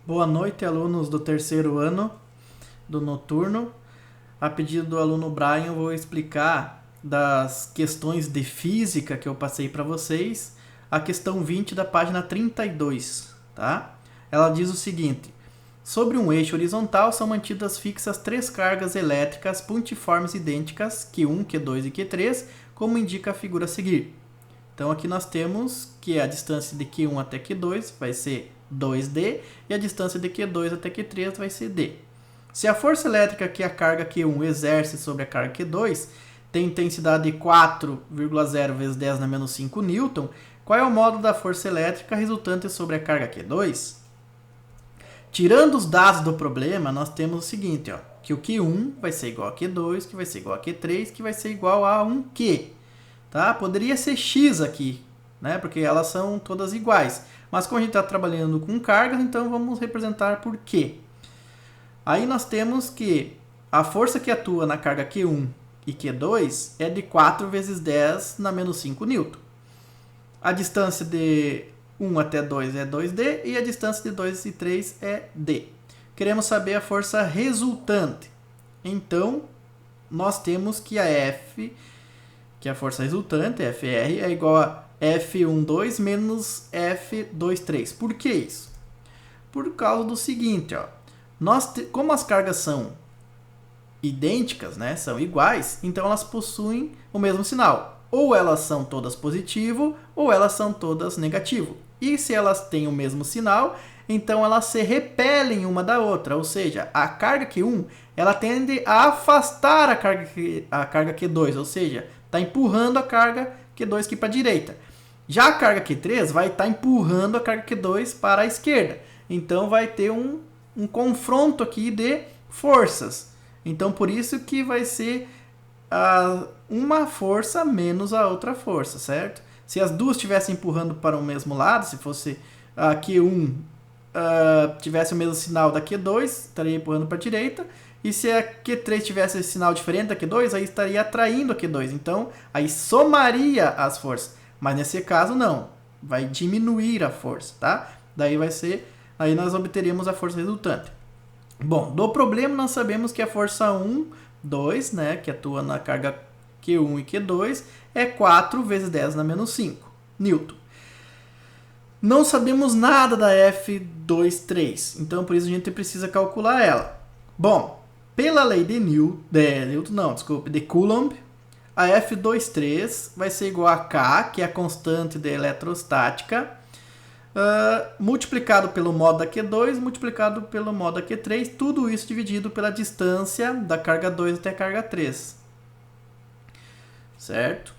Boa noite, alunos do terceiro ano do noturno. A pedido do aluno Brian, eu vou explicar das questões de física que eu passei para vocês, a questão 20 da página 32, tá? Ela diz o seguinte: sobre um eixo horizontal são mantidas fixas três cargas elétricas pontiformes idênticas, Q1, Q2 e Q3, como indica a figura a seguir. Então aqui nós temos que a distância de Q1 até Q2 vai ser 2D e a distância de Q2 até Q3 vai ser D. Se a força elétrica que a carga Q1 exerce sobre a carga Q2 tem intensidade de 4,0 vezes 10 na menos 5 N, qual é o módulo da força elétrica resultante sobre a carga Q2? Tirando os dados do problema, nós temos o seguinte, ó, que o Q1 vai ser igual a Q2, que vai ser igual a Q3, que vai ser igual a 1Q. Tá? Poderia ser X aqui, né? Porque elas são todas iguais. Mas como a gente está trabalhando com cargas, então vamos representar por Q. Aí nós temos que a força que atua na carga Q1 e Q2 é de 4 vezes 10 na menos 5 N. A distância de 1 até 2 é 2D e a distância de 2 e 3 é D. Queremos saber a força resultante. Então, nós temos que a F, que é a força resultante, FR, é igual a F12 menos F23. Por que isso? Por causa do seguinte, ó, como as cargas são idênticas, né, são iguais, então elas possuem o mesmo sinal. Ou elas são todas positivo, ou elas são todas negativo. E se elas têm o mesmo sinal, então elas se repelem uma da outra. Ou seja, a carga Q1 ela tende a afastar a carga Q2, ou seja, está empurrando a carga Q2 aqui para a direita. Já a carga Q3 vai estar empurrando a carga Q2 para a esquerda. Então vai ter um confronto aqui de forças. Então por isso que vai ser uma força menos a outra força, certo? Se as duas estivessem empurrando para o mesmo lado, se fosse a Q1 tivesse o mesmo sinal da Q2, estaria empurrando para a direita. E se a Q3 tivesse esse sinal diferente da Q2, aí estaria atraindo a Q2. Então, aí somaria as forças. Mas nesse caso, não. Vai diminuir a força, tá? Daí vai ser... Aí nós obteríamos a força resultante. Bom, do problema nós sabemos que a força 1, 2, né, que atua na carga Q1 e Q2, é 4 vezes 10 na menos 5 Newton. Não sabemos nada da F23, então por isso a gente precisa calcular ela. Bom, pela lei de Coulomb, a F23 vai ser igual a K, que é a constante de eletrostática, multiplicado pelo modo da Q2, multiplicado pelo modo da Q3, tudo isso dividido pela distância da carga 2 até a carga 3. Certo?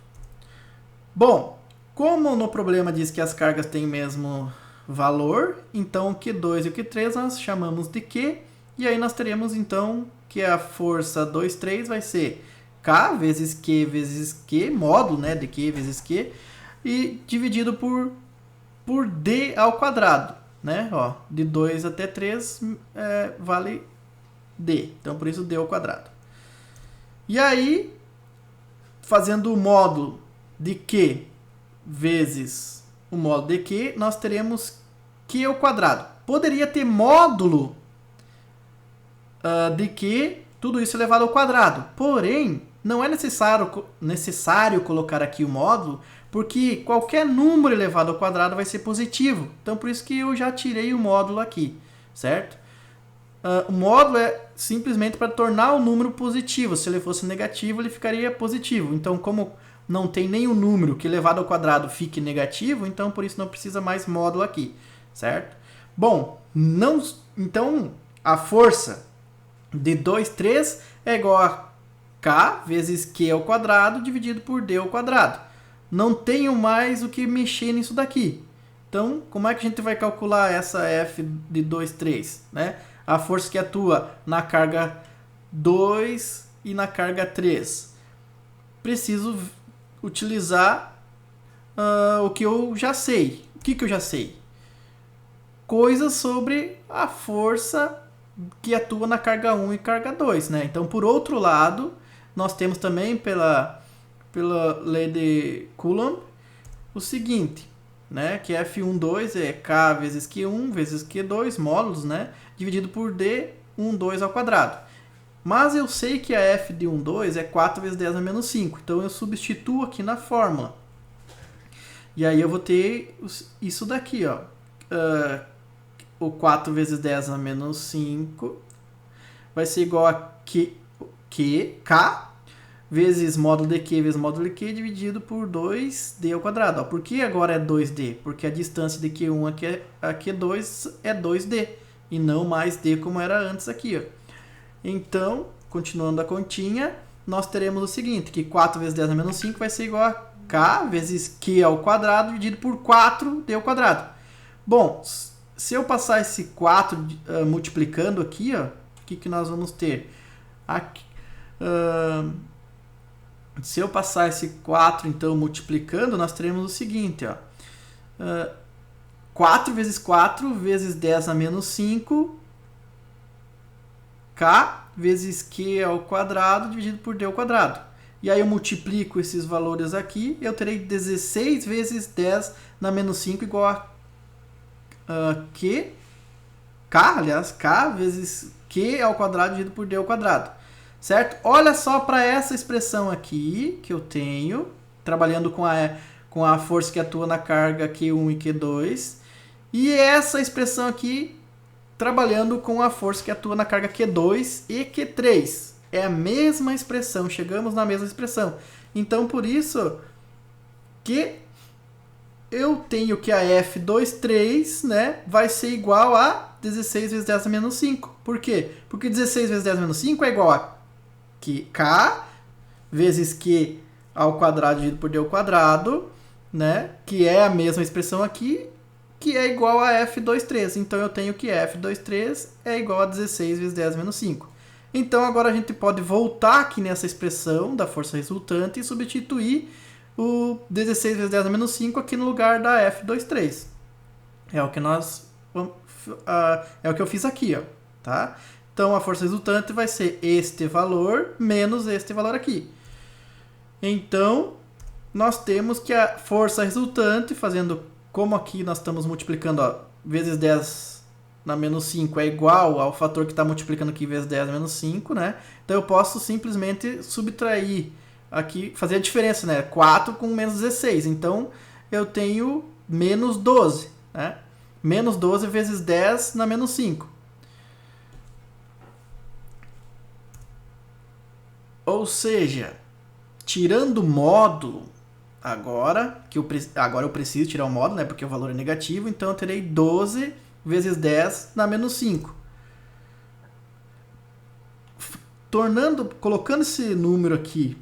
Bom, como no problema diz que as cargas têm o mesmo valor, então o Q2 e o Q3 nós chamamos de Q, e aí nós teremos então que a força 2, 3 vai ser K vezes Q, módulo, né, de Q vezes Q, e dividido por D ao quadrado, né? Ó, de 2 até 3 vale D, então por isso D ao quadrado. E aí, fazendo o módulo de Q vezes o módulo de Q, nós teremos Q ao quadrado. Poderia ter módulo de Q, tudo isso elevado ao quadrado. Porém, não é necessário colocar aqui o módulo, porque qualquer número elevado ao quadrado vai ser positivo. Então, por isso que eu já tirei o módulo aqui, certo? O módulo é simplesmente para tornar o número positivo. Se ele fosse negativo, ele ficaria positivo. Então, como não tem nenhum número que elevado ao quadrado fique negativo, então por isso não precisa mais módulo aqui, certo? Bom, então a força de 2, 3 é igual a K vezes Q ao quadrado dividido por D ao quadrado. Não tenho mais o que mexer nisso daqui. Então, como é que a gente vai calcular essa F de 2, 3? Né? A força que atua na carga 2 e na carga 3. Preciso utilizar o que eu já sei. O que eu já sei? Coisas sobre a força que atua na carga 1 e carga 2, né? Então, por outro lado, nós temos também pela lei de Coulomb o seguinte: né? Que F12 é K vezes Q1 vezes Q2, módulos, né? Dividido por D12 ao quadrado. Mas eu sei que a F de 12 é 4 vezes 10 a menos 5. Então eu substituo aqui na fórmula. E aí eu vou ter isso daqui, ó. O 4 vezes 10 a menos 5 vai ser igual a K vezes módulo de Q vezes módulo de Q dividido por 2D ao quadrado. Ó, por que agora é 2D? Porque a distância de Q1 a Q2 é 2D e não mais D como era antes aqui. Ó. Então, continuando a continha, nós teremos o seguinte, que 4 vezes 10 a menos 5 vai ser igual a K vezes Q ao quadrado dividido por 4D ao quadrado. Bom, se eu passar esse 4 multiplicando aqui, ó, o que nós vamos ter? Aqui, se eu passar esse 4, então, multiplicando, nós teremos o seguinte, ó. 4 vezes 4 vezes 10 a menos 5, K vezes Q ao quadrado dividido por D ao quadrado. E aí eu multiplico esses valores aqui, eu terei 16 vezes 10 na menos 5 igual a K vezes Q ao quadrado dividido por D ao quadrado. Certo? Olha só para essa expressão aqui que eu tenho, trabalhando com a força que atua na carga Q1 e Q2, e essa expressão aqui, trabalhando com a força que atua na carga Q2 e Q3. É a mesma expressão, chegamos na mesma expressão. Então, por isso que eu tenho que a F23, né, vai ser igual a 16 vezes 10 a menos 5. Por quê? Porque 16 vezes 10 a menos 5 é igual a K vezes Q ao quadrado dividido por D ao quadrado, né? Que é a mesma expressão aqui, que é igual a F23. Então eu tenho que F23 é igual a 16 vezes 10 menos 5. Então agora a gente pode voltar aqui nessa expressão da força resultante e substituir o 16 vezes 10 menos 5 aqui no lugar da F23. É o que eu fiz aqui, ó, tá? Então, a força resultante vai ser este valor menos este valor aqui. Então, nós temos que a força resultante, fazendo como aqui nós estamos multiplicando, ó, vezes 10 na menos 5 é igual ao fator que está multiplicando aqui vezes 10 menos 5, né? Então, eu posso simplesmente subtrair aqui, fazer a diferença, né? 4 com menos 16. Então, eu tenho menos 12, né? Menos 12 vezes 10 na menos 5. Ou seja, tirando o módulo, agora eu preciso tirar o módulo, né, porque o valor é negativo, então eu terei 12 vezes 10 na menos 5. Colocando esse número aqui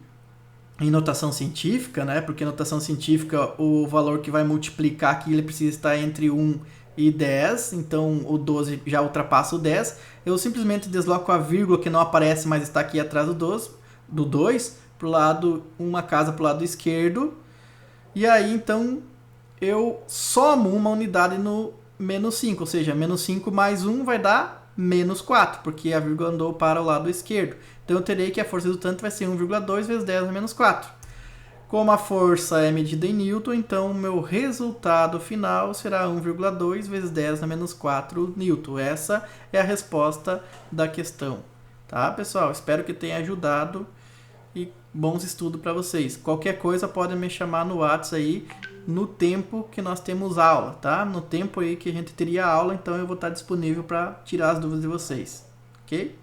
em notação científica, né, porque notação científica o valor que vai multiplicar aqui ele precisa estar entre 1 e 10, então o 12 já ultrapassa o 10. Eu simplesmente desloco a vírgula que não aparece, mas está aqui atrás do 2, pro lado, uma casa para o lado esquerdo, e aí então eu somo uma unidade no menos 5, ou seja, menos 5 mais 1 vai dar menos 4, porque a vírgula andou para o lado esquerdo. Então eu terei que a força resultante vai ser 1,2 vezes 10 a menos 4. Como a força é medida em Newton, então o meu resultado final será 1,2 vezes 10 a menos 4 Newton. Essa é a resposta da questão. Tá, pessoal? Espero que tenha ajudado e bons estudos para vocês. Qualquer coisa pode me chamar no WhatsApp aí no tempo que nós temos aula, tá? No tempo aí que a gente teria aula, então eu vou estar disponível para tirar as dúvidas de vocês, ok?